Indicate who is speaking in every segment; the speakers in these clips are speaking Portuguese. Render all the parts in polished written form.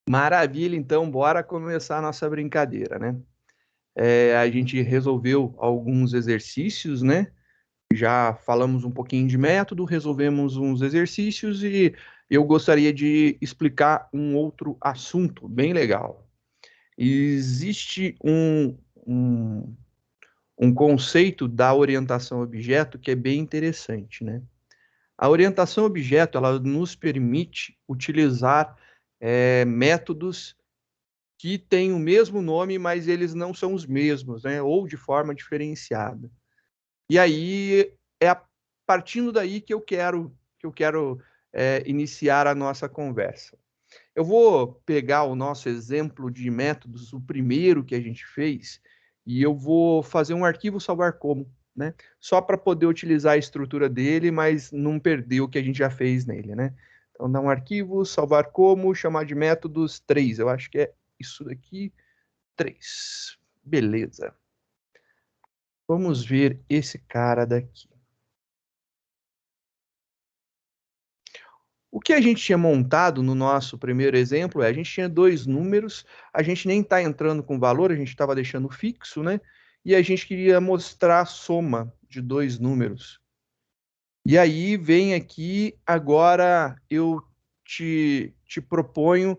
Speaker 1: Maravilha, então, bora começar a nossa brincadeira, né? A gente resolveu alguns exercícios, né? Já falamos um pouquinho de método, resolvemos uns exercícios e eu gostaria de explicar um outro assunto bem legal. Existe um conceito da orientação objeto que é bem interessante, né? A orientação objeto, ela nos permite utilizar métodos que têm o mesmo nome, mas eles não são os mesmos, né? Ou de forma diferenciada. E aí partindo daí que eu quero iniciar a nossa conversa. Eu vou pegar o nosso exemplo de métodos, o primeiro que a gente fez, e eu vou fazer um arquivo salvar como, né? Só para poder utilizar a estrutura dele, mas não perder o que a gente já fez nele, né? Então, dar um arquivo, salvar como, chamar de métodos 3. Eu acho que é isso daqui, 3. Beleza. Vamos ver esse cara daqui. O que a gente tinha montado no nosso primeiro exemplo a gente tinha dois números, a gente nem está entrando com valor, a gente estava deixando fixo, né? E a gente queria mostrar a soma de dois números. E aí vem aqui, agora eu te proponho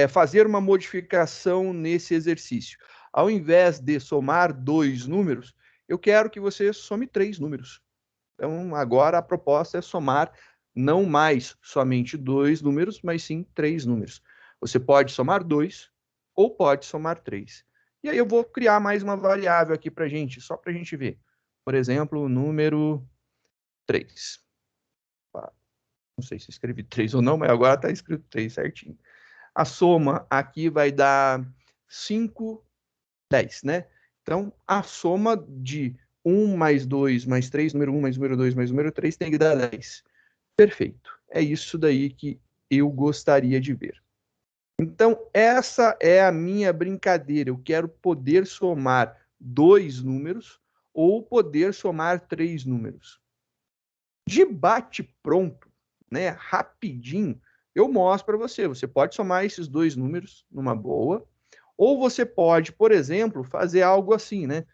Speaker 1: fazer uma modificação nesse exercício. Ao invés de somar dois números, eu quero que você some três números. Então, agora a proposta é somar não mais somente dois números, mas sim três números. Você pode somar dois ou pode somar três. E aí eu vou criar mais uma variável aqui para a gente, só para a gente ver. Por exemplo, o número 3. Não sei se escrevi 3 ou não, mas agora está escrito 3 certinho. A soma aqui vai dar 5, 10, né? Então, a soma de 1 mais 2 mais 3, número 1 mais número 2 mais número 3 tem que dar 10. Perfeito. É isso daí que eu gostaria de ver. Então, essa é a minha brincadeira. Eu quero poder somar dois números ou poder somar três números. De bate-pronto, né, rapidinho, eu mostro para você. Você pode somar esses dois números numa boa, ou você pode, por exemplo, fazer algo assim, né?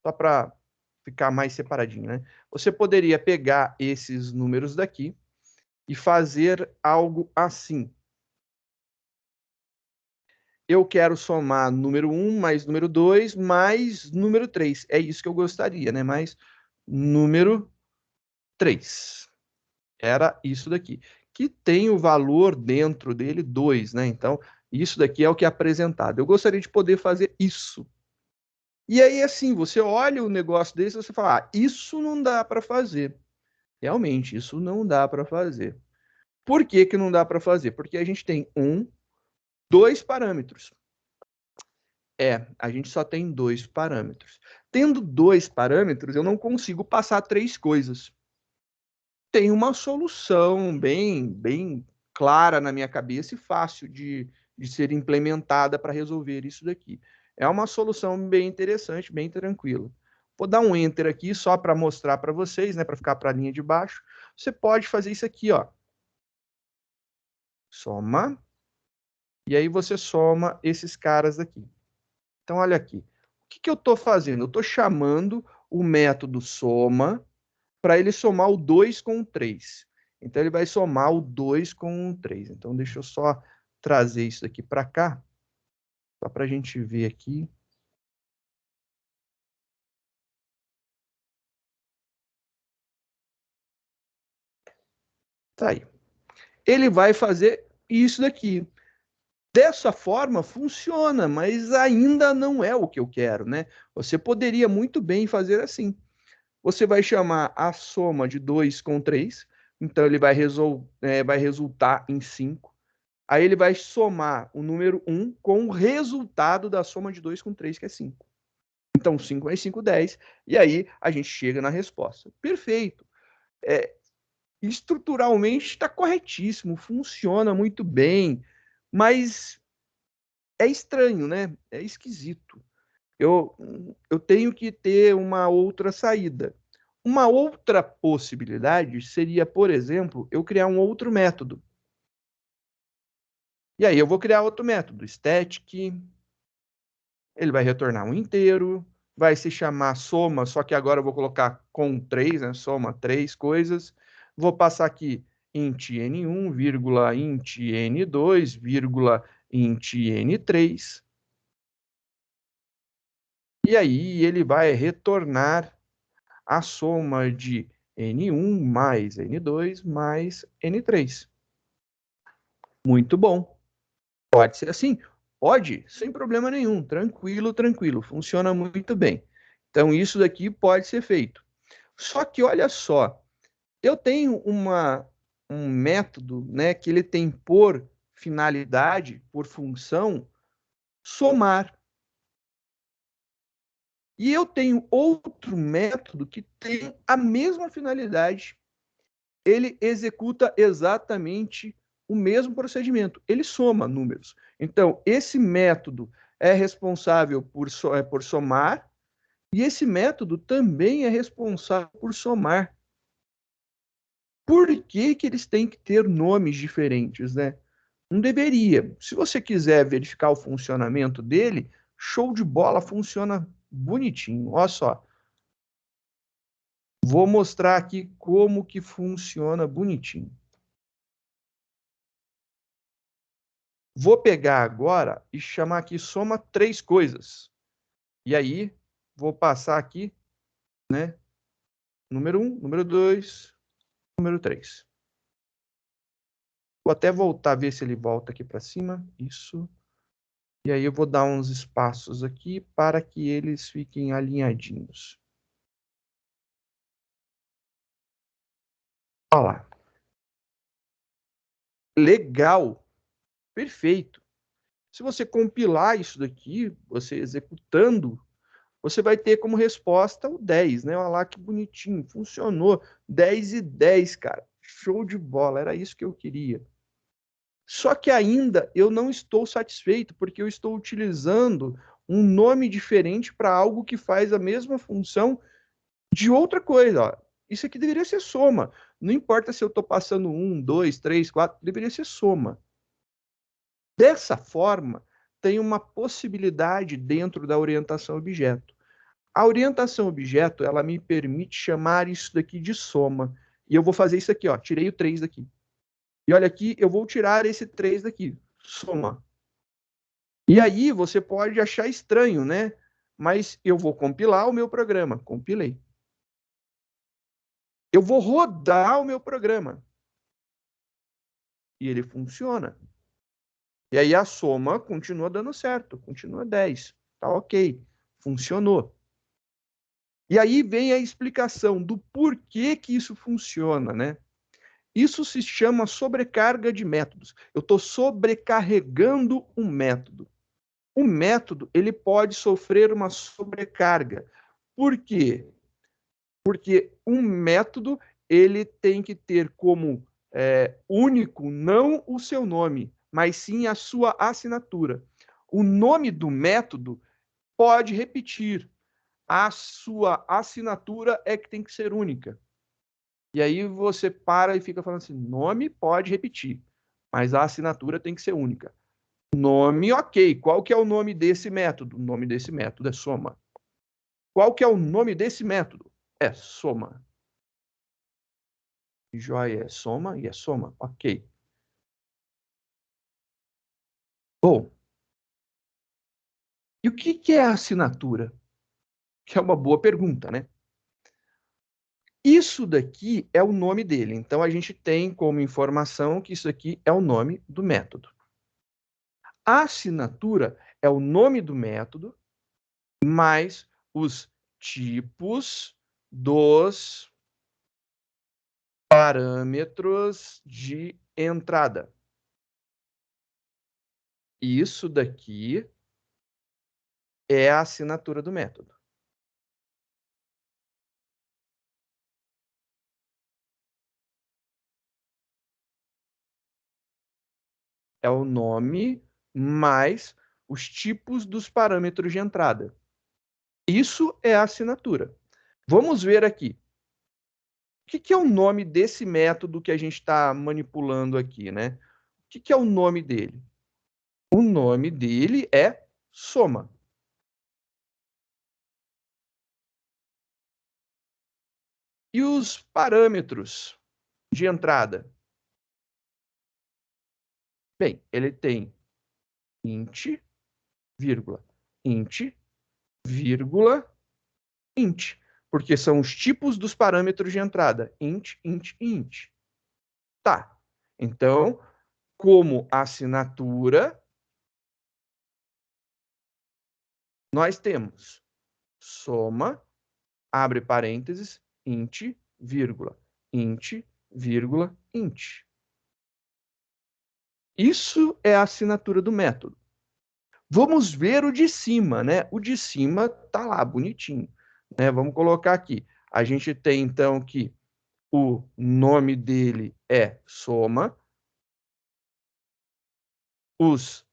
Speaker 1: Só para ficar mais separadinho, né? Você poderia pegar esses números daqui e fazer algo assim. Eu quero somar número 1 mais número 2 mais número 3. É isso que eu gostaria, né? Mais número 3. Era isso daqui. Que tem o valor dentro dele 2, né? Então, isso daqui é o que é apresentado. Eu gostaria de poder fazer isso. E aí, assim, você olha o negócio desse e você fala, isso não dá para fazer. Realmente, isso não dá para fazer. Por que que não dá para fazer? Porque a gente tem dois parâmetros. A gente só tem dois parâmetros. Tendo dois parâmetros, eu não consigo passar três coisas. Tem uma solução bem clara na minha cabeça e fácil de ser implementada para resolver isso daqui. É uma solução bem interessante, bem tranquila. Vou dar um enter aqui só para mostrar para vocês, né, para ficar para a linha de baixo. Você pode fazer isso aqui, ó. Soma. E aí você soma esses caras aqui. Então, olha aqui. O que eu estou fazendo? Eu estou chamando o método soma para ele somar o 2 com o 3. Então, ele vai somar o 2 com o 3. Então, deixa eu só trazer isso aqui para cá, só para a gente ver aqui. Tá aí. Ele vai fazer isso daqui. Dessa forma, funciona, mas ainda não é o que eu quero, né? Você poderia muito bem fazer assim. Você vai chamar a soma de 2 com 3, então ele vai resultar em 5. Aí ele vai somar o número 1 com o resultado da soma de 2 com 3, que é 5. Então, 5 mais 5, 10. E aí a gente chega na resposta. Perfeito. É, estruturalmente está corretíssimo, funciona muito bem, mas é estranho, né? É esquisito. Eu, eu tenho que ter uma outra saída. Uma outra possibilidade seria, por exemplo, eu criar um outro método. E aí eu vou criar outro método, static, ele vai retornar um inteiro, vai se chamar soma, só que agora eu vou colocar com 3, né? Soma 3 coisas. Vou passar aqui int n1, vírgula, int n2, vírgula, int n3. E aí ele vai retornar a soma de n1 mais n2 mais n3. Muito bom. Pode ser assim? Pode, sem problema nenhum. Tranquilo, tranquilo. Funciona muito bem. Então, isso daqui pode ser feito. Só que, olha só, eu tenho um método, né, que ele tem por finalidade, por função, somar. E eu tenho outro método que tem a mesma finalidade. Ele executa exatamente o mesmo procedimento. Ele soma números. Então, esse método é responsável por somar, e esse método também é responsável por somar. Por que que eles têm que ter nomes diferentes, né? Não deveria. Se você quiser verificar o funcionamento dele, show de bola, funciona bonitinho. Olha só. Vou mostrar aqui como que funciona bonitinho. Vou pegar agora e chamar aqui soma 3 coisas. E aí, vou passar aqui, né? Número 1, número 2, número 3. Vou até voltar, ver se ele volta aqui para cima. Isso. E aí eu vou dar uns espaços aqui para que eles fiquem alinhadinhos. Olha lá. Legal. Perfeito. Se você compilar isso daqui, você executando, você vai ter como resposta o 10, né? Olha lá que bonitinho, funcionou. 10 e 10, cara. Show de bola, era isso que eu queria. Só que ainda eu não estou satisfeito, porque eu estou utilizando um nome diferente para algo que faz a mesma função de outra coisa. Ó. Isso aqui deveria ser soma. Não importa se eu estou passando 1, 2, 3, 4, deveria ser soma. Dessa forma, tem uma possibilidade dentro da orientação objeto. A orientação objeto, ela me permite chamar isso daqui de soma. E eu vou fazer isso aqui, ó. Tirei o 3 daqui. E olha aqui, eu vou tirar esse 3 daqui. Soma. E aí você pode achar estranho, né? Mas eu vou compilar o meu programa. Compilei. Eu vou rodar o meu programa. E ele funciona. E aí a soma continua dando certo. Continua 10. Tá ok. Funcionou. E aí vem a explicação do porquê que isso funciona, né? Isso se chama sobrecarga de métodos. Eu estou sobrecarregando um método. O método ele pode sofrer uma sobrecarga. Por quê? Porque um método ele tem que ter como único não o seu nome, mas sim a sua assinatura. O nome do método pode repetir. A sua assinatura é que tem que ser única. E aí você para e fica falando assim, nome pode repetir, mas a assinatura tem que ser única. Nome, ok. Qual que é o nome desse método? O nome desse método é soma. Qual que é o nome desse método? É soma. Joia é soma e é soma. Ok. Bom, e o que é a assinatura? Que é uma boa pergunta, né? Isso daqui é o nome dele. Então, a gente tem como informação que isso aqui é o nome do método. A assinatura é o nome do método mais os tipos dos parâmetros de entrada. Isso daqui é a assinatura do método. É o nome mais os tipos dos parâmetros de entrada. Isso é a assinatura. Vamos ver aqui. O que é o nome desse método que a gente está manipulando aqui, né? O que é o nome dele? O nome dele é soma. E os parâmetros de entrada? Bem, ele tem int, vírgula, int, vírgula, int. Porque são os tipos dos parâmetros de entrada. Int, int, int. Tá. Então, como assinatura, nós temos soma, abre parênteses, int, vírgula, int, vírgula, int. Isso é a assinatura do método. Vamos ver o de cima, né? O de cima tá lá, bonitinho. Né? Vamos colocar aqui. A gente tem, então, que o nome dele é soma. Os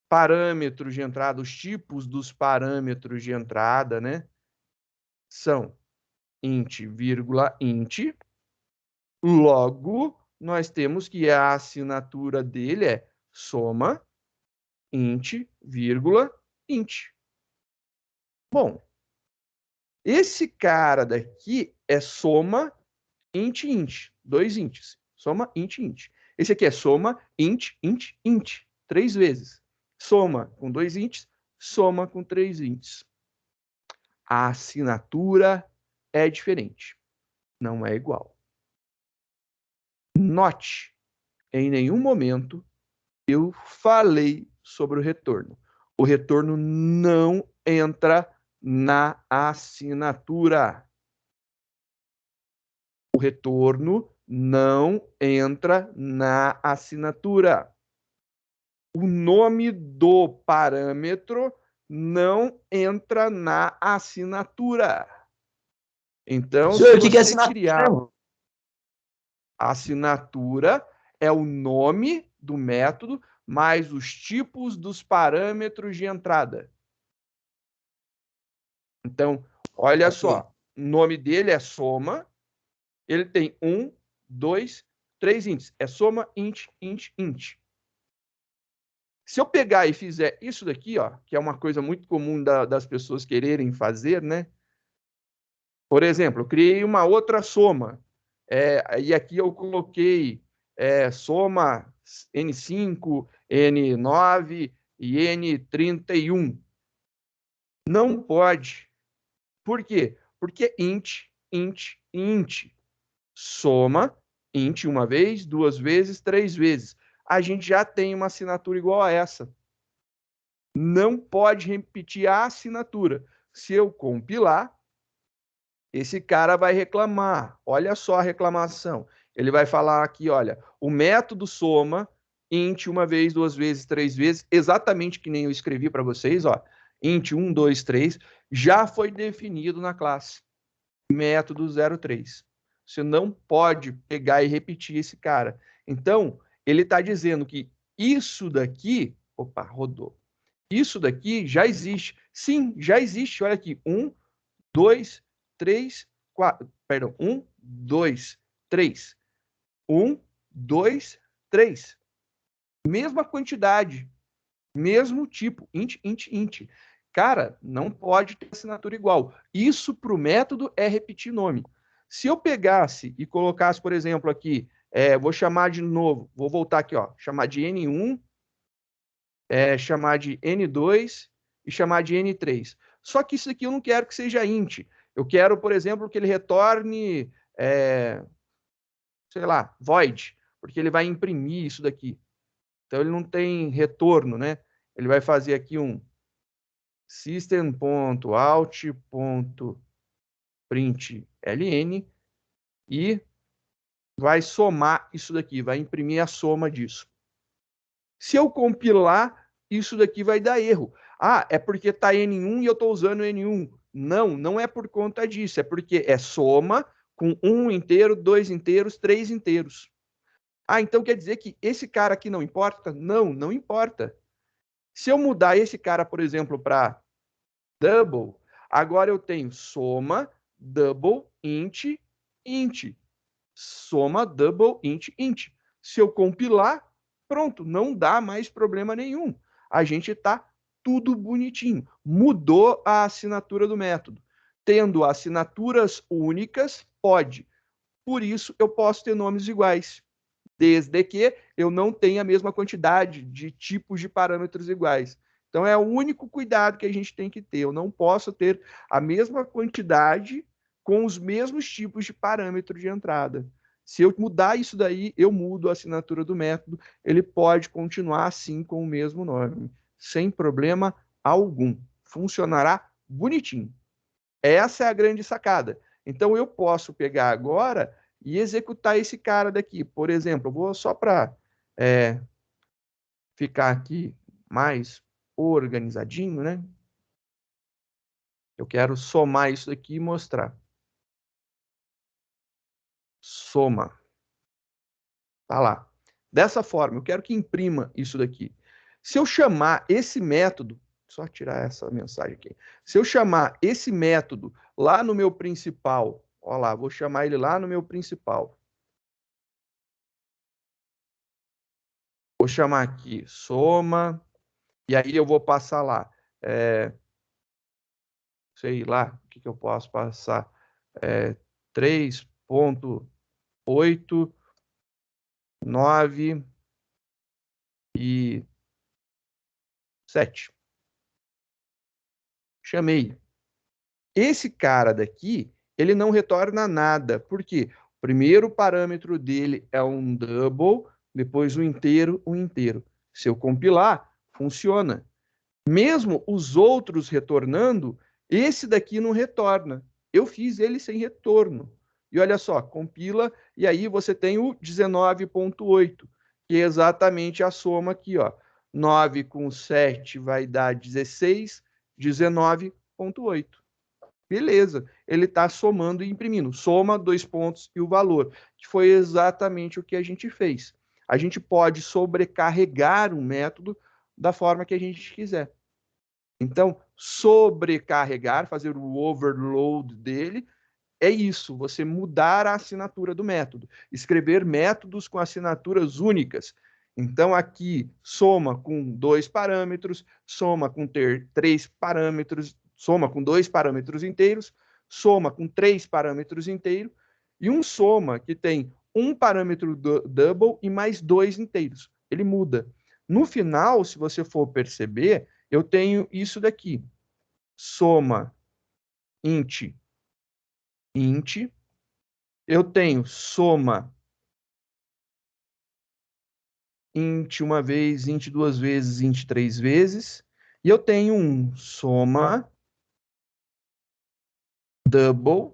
Speaker 1: parâmetros de entrada, os tipos dos parâmetros de entrada, né? São int, vírgula, int. Logo, nós temos que a assinatura dele é soma, int, vírgula, int. Bom, esse cara daqui é soma, int, int. Dois ints. Soma, int, int. Esse aqui é soma, int, int, int. 3 vezes. Soma com 2 ints, soma com 3 ints. A assinatura é diferente. Não é igual. Note, em nenhum momento eu falei sobre o retorno. O retorno não entra na assinatura. O retorno não entra na assinatura. O nome do parâmetro não entra na assinatura. Então,
Speaker 2: Senhor,
Speaker 1: se
Speaker 2: o que é
Speaker 1: você criar
Speaker 2: assinatura?
Speaker 1: a assinatura, é o nome do método mais os tipos dos parâmetros de entrada. Então, olha só, o nome dele é soma, ele tem 1, 2, 3 ints. É soma, int, int, int. Se eu pegar e fizer isso daqui, ó, que é uma coisa muito comum das pessoas quererem fazer, né? Por exemplo, eu criei uma outra soma. E aqui eu coloquei soma N5, N9 e N31. Não pode. Por quê? Porque int, int, int. Soma, int uma vez, 2 vezes, 3 vezes. A gente já tem uma assinatura igual a essa. Não pode repetir a assinatura. Se eu compilar, esse cara vai reclamar. Olha só a reclamação. Ele vai falar aqui, olha, o método soma int uma vez, 2 vezes, 3 vezes, exatamente que nem eu escrevi para vocês, ó. Int 1, 2, 3 já foi definido na classe método 03. Você não pode pegar e repetir esse cara. Então, ele está dizendo que isso daqui, opa, rodou. Isso daqui já existe. Sim, já existe. Olha aqui, 1, 2, 3, 4. Perdão, 1, 2, 3. 1, 2, 3. Mesma quantidade, mesmo tipo, int, int, int. Cara, não pode ter assinatura igual. Isso para o método é repetir nome. Se eu pegasse e colocasse, por exemplo, aqui, vou chamar de novo, vou voltar aqui, ó, chamar de N1, chamar de N2 e chamar de N3. Só que isso aqui eu não quero que seja int. Eu quero, por exemplo, que ele retorne, sei lá, void, porque ele vai imprimir isso daqui. Então ele não tem retorno, né? Ele vai fazer aqui um system.out.println e vai somar isso daqui, vai imprimir a soma disso. Se eu compilar, isso daqui vai dar erro. Ah, é porque está N1 e eu estou usando N1. Não, não é por conta disso. É porque é soma com 1 inteiro, 2 inteiros, 3 inteiros. Ah, então quer dizer que esse cara aqui não importa? Não, não importa. Se eu mudar esse cara, por exemplo, para double, agora eu tenho soma, double, int, int. Soma, double, int, int. Se eu compilar, pronto, não dá mais problema nenhum. a gente está tudo bonitinho. Mudou a assinatura do método. Tendo assinaturas únicas, pode. Por isso, eu posso ter nomes iguais, desde que eu não tenha a mesma quantidade de tipos de parâmetros iguais. Então, é o único cuidado que a gente tem que ter. Eu não posso ter a mesma quantidade com os mesmos tipos de parâmetro de entrada. Se eu mudar isso daí, eu mudo a assinatura do método, ele pode continuar assim com o mesmo nome, sem problema algum. Funcionará bonitinho. Essa é a grande sacada. Então, eu posso pegar agora e executar esse cara daqui. Por exemplo, eu vou só para ficar aqui mais organizadinho, né? Eu quero somar isso daqui e mostrar. Soma. Tá lá. Dessa forma, eu quero que imprima isso daqui. Se eu chamar esse método, só tirar essa mensagem aqui. Se eu chamar esse método lá no meu principal, ó lá, vou chamar ele lá no meu principal. Vou chamar aqui soma, e aí eu vou passar lá, sei lá, o que eu posso passar? 3.8, 9 e 7. Chamei. Esse cara daqui, ele não retorna nada. Por quê? O primeiro parâmetro dele é um double, depois o inteiro, o inteiro. Se eu compilar, funciona. Mesmo os outros retornando, esse daqui não retorna. Eu fiz ele sem retorno. E olha só, compila, e aí você tem o 19.8, que é exatamente a soma aqui, ó. 9 com 7 vai dar 16, 19.8. Beleza, ele está somando e imprimindo. Soma, 2 pontos e o valor, que foi exatamente o que a gente fez. A gente pode sobrecarregar um método da forma que a gente quiser. Então, sobrecarregar, fazer o overload dele, é isso, você mudar a assinatura do método, escrever métodos com assinaturas únicas. Então, aqui, soma com 2 parâmetros, soma com ter 3 parâmetros, soma com 2 parâmetros inteiros, soma com 3 parâmetros inteiros, e um soma que tem um parâmetro double e mais 2 inteiros. Ele muda. No final, se você for perceber, eu tenho isso daqui. Soma int, int. Eu tenho soma int uma vez, int duas vezes, int três vezes. E eu tenho um soma double,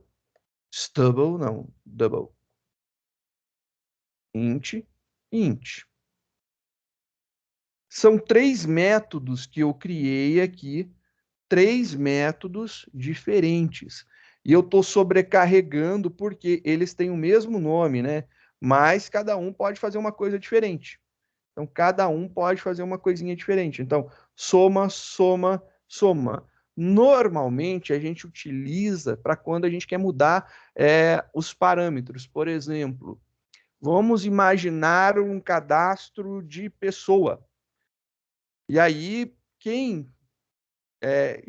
Speaker 1: stubble, não, double. Int, int. São 3 métodos que eu criei aqui, 3 métodos diferentes. E eu estou sobrecarregando porque eles têm o mesmo nome, né? Mas cada um pode fazer uma coisa diferente. Então, cada um pode fazer uma coisinha diferente. Então, soma, soma, soma. Normalmente, a gente utiliza para quando a gente quer mudar os parâmetros. Por exemplo, vamos imaginar um cadastro de pessoa. E aí, quem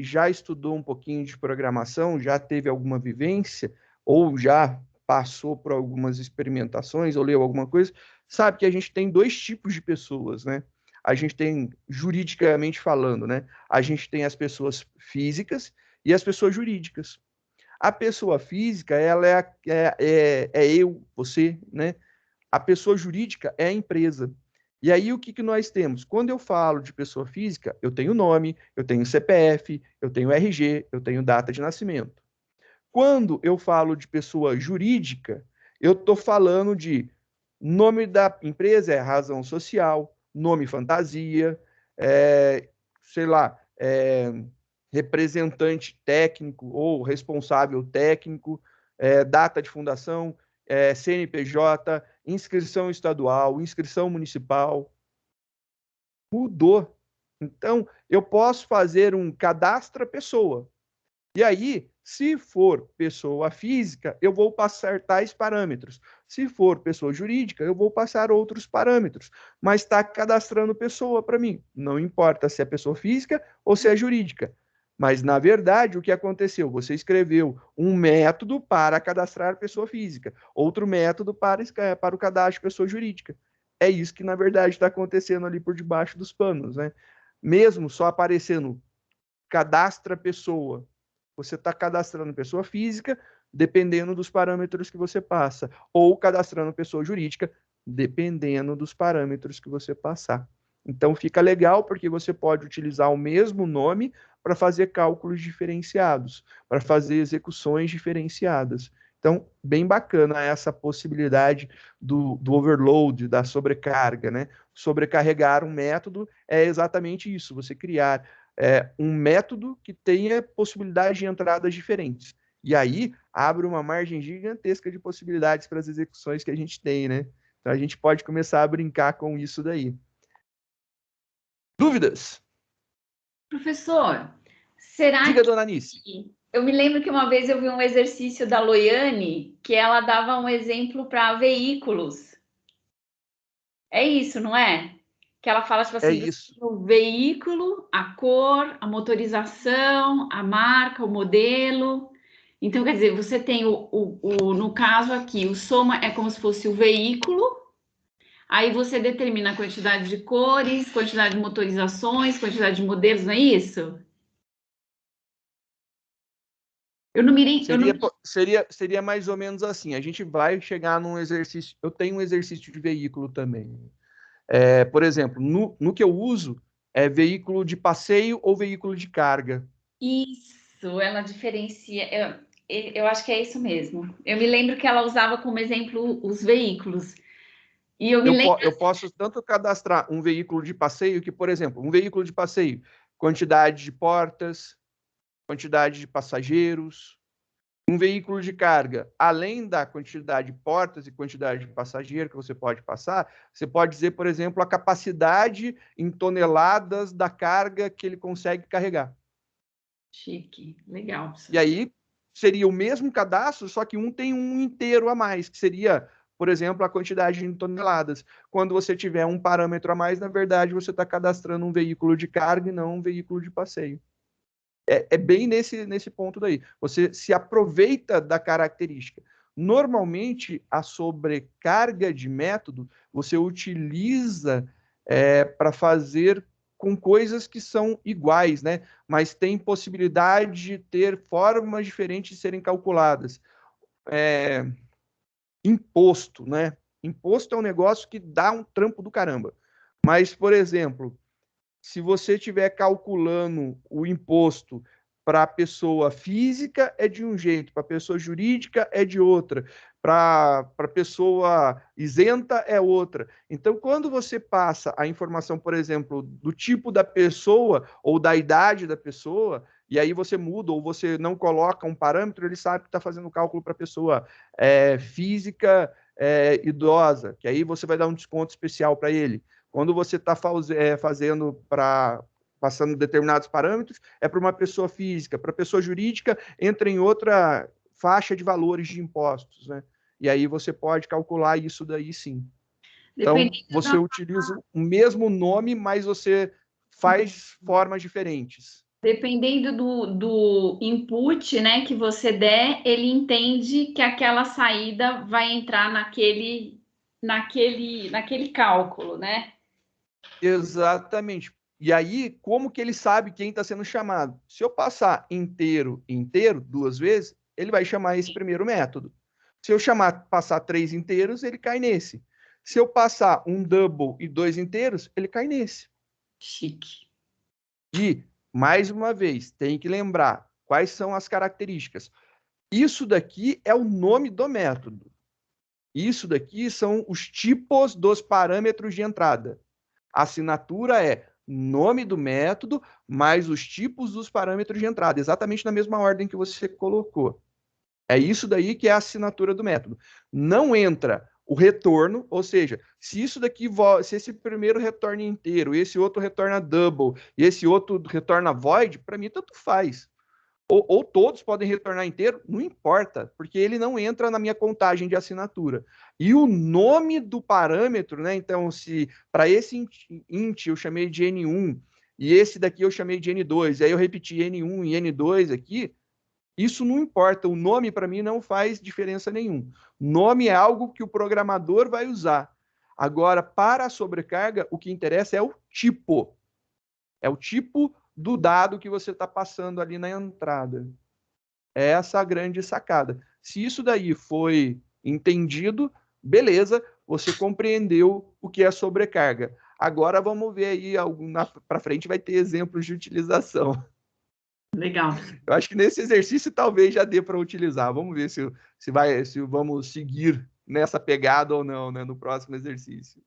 Speaker 1: já estudou um pouquinho de programação, já teve alguma vivência, ou já passou por algumas experimentações, ou leu alguma coisa, sabe que a gente tem 2 tipos de pessoas, né? A gente tem, juridicamente falando, né? A gente tem as pessoas físicas e as pessoas jurídicas. A pessoa física, ela é eu, você, né? A pessoa jurídica é a empresa. E aí, o que, que nós temos? Quando eu falo de pessoa física, eu tenho nome, eu tenho CPF, eu tenho RG, eu tenho data de nascimento. Quando eu falo de pessoa jurídica, eu estou falando de nome da empresa, é razão social, nome fantasia, sei lá, representante técnico ou responsável técnico, data de fundação, CNPJ, inscrição estadual, inscrição municipal. Mudou. Então, eu posso fazer um cadastro pessoa. E aí, Se for pessoa física, eu vou passar tais parâmetros. Se for pessoa jurídica, eu vou passar outros parâmetros. Mas está cadastrando pessoa para mim. Não importa se é pessoa física ou se é jurídica. Mas, na verdade, o que aconteceu? Você escreveu um método para cadastrar pessoa física, outro método para o cadastro de pessoa jurídica. É isso que, na verdade, está acontecendo ali por debaixo dos panos, né? Mesmo só aparecendo cadastra pessoa, você está cadastrando pessoa física, dependendo dos parâmetros que você passa, ou cadastrando pessoa jurídica, dependendo dos parâmetros que você passar. Então fica legal porque você pode utilizar o mesmo nome para fazer cálculos diferenciados, para fazer execuções diferenciadas. Então, bem bacana essa possibilidade do overload, da sobrecarga, né? Sobrecarregar um método é exatamente isso, você criar um método que tenha possibilidade de entradas diferentes. E aí abre uma margem gigantesca de possibilidades para as execuções que a gente tem, né? Então a gente pode começar a brincar com isso daí. Dúvidas?
Speaker 2: Professor, será
Speaker 1: Diga,
Speaker 2: que...
Speaker 1: dona Anice.
Speaker 2: Eu me lembro que uma vez eu vi um exercício da Loiane que ela dava um exemplo para veículos. É isso, não é? Que ela fala, tipo
Speaker 1: É
Speaker 2: assim,
Speaker 1: isso.
Speaker 2: o veículo, a cor, a motorização, a marca, o modelo. Então, quer dizer, você tem no caso aqui, o soma é como se fosse o veículo, aí você determina a quantidade de cores, quantidade de motorizações, quantidade de modelos, não é isso? Eu não mirei, eu não...
Speaker 1: Seria mais ou menos assim. A gente vai chegar num exercício. Eu tenho um exercício de veículo também. Por exemplo, no que eu uso, é veículo de passeio ou veículo de carga.
Speaker 2: Isso, ela diferencia. Eu acho que é isso mesmo. Eu me lembro que ela usava como exemplo os veículos. E eu me lembro.
Speaker 1: Eu posso tanto cadastrar um veículo de passeio que, por exemplo, um veículo de passeio, quantidade de portas, quantidade de passageiros. Um veículo de carga, além da quantidade de portas e quantidade de passageiro que você pode passar, você pode dizer, por exemplo, a capacidade em toneladas da carga que ele consegue carregar.
Speaker 2: Chique, legal.
Speaker 1: E aí seria o mesmo cadastro, só que um tem um inteiro a mais, que seria, por exemplo, a quantidade em toneladas. Quando você tiver um parâmetro a mais, na verdade, você está cadastrando um veículo de carga e não um veículo de passeio. É bem nesse ponto daí. Você se aproveita da característica. Normalmente, a sobrecarga de método você utiliza para fazer com coisas que são iguais, né? Mas tem possibilidade de ter formas diferentes de serem calculadas. É, imposto, né? Imposto é um negócio que dá um trampo do caramba. Mas, por exemplo, se você estiver calculando o imposto para a pessoa física é de um jeito, para a pessoa jurídica é de outra, para a pessoa isenta é outra. Então, quando você passa a informação, por exemplo, do tipo da pessoa ou da idade da pessoa, e aí você muda ou você não coloca um parâmetro, ele sabe que está fazendo o cálculo para a pessoa física idosa, que aí você vai dar um desconto especial para ele. Quando você está fazendo para passando determinados parâmetros, é para uma pessoa física. Para pessoa jurídica, entra em outra faixa de valores de impostos, né? E aí você pode calcular isso daí sim. Então,
Speaker 2: Dependendo
Speaker 1: você
Speaker 2: da...
Speaker 1: utiliza o mesmo nome, mas você faz formas diferentes.
Speaker 2: Dependendo do input, né, que você der, ele entende que aquela saída vai entrar naquele cálculo, né?
Speaker 1: Exatamente. E aí, como que ele sabe quem está sendo chamado? Se eu passar inteiro, inteiro, duas vezes, ele vai chamar esse primeiro método. Se eu passar três inteiros, ele cai nesse. Se eu passar um double e dois inteiros, ele cai nesse.
Speaker 2: Chique.
Speaker 1: E, mais uma vez, tem que lembrar quais são as características. Isso daqui é o nome do método. Isso daqui são os tipos dos parâmetros de entrada. A assinatura é nome do método mais os tipos dos parâmetros de entrada, exatamente na mesma ordem que você colocou. É isso daí que é a assinatura do método. Não entra o retorno, ou seja, se isso daqui, se esse primeiro retorna inteiro, esse outro retorna double, e esse outro retorna void, para mim tanto faz. ou todos podem retornar inteiro, não importa, porque ele não entra na minha contagem de assinatura. E o nome do parâmetro, né? Então, se para esse int eu chamei de N1 e esse daqui eu chamei de N2, e aí eu repeti N1 e N2 aqui, isso não importa. O nome para mim não faz diferença nenhuma. Nome é algo que o programador vai usar. Agora, para a sobrecarga, o que interessa é o tipo. É o tipo do dado que você está passando ali na entrada. É essa a grande sacada. Se isso daí foi entendido, beleza, você compreendeu o que é sobrecarga. Agora vamos ver aí, para frente vai ter exemplos de utilização.
Speaker 2: Legal.
Speaker 1: Eu acho que nesse exercício talvez já dê para utilizar. Vamos ver se vamos seguir nessa pegada ou não, né, no próximo exercício.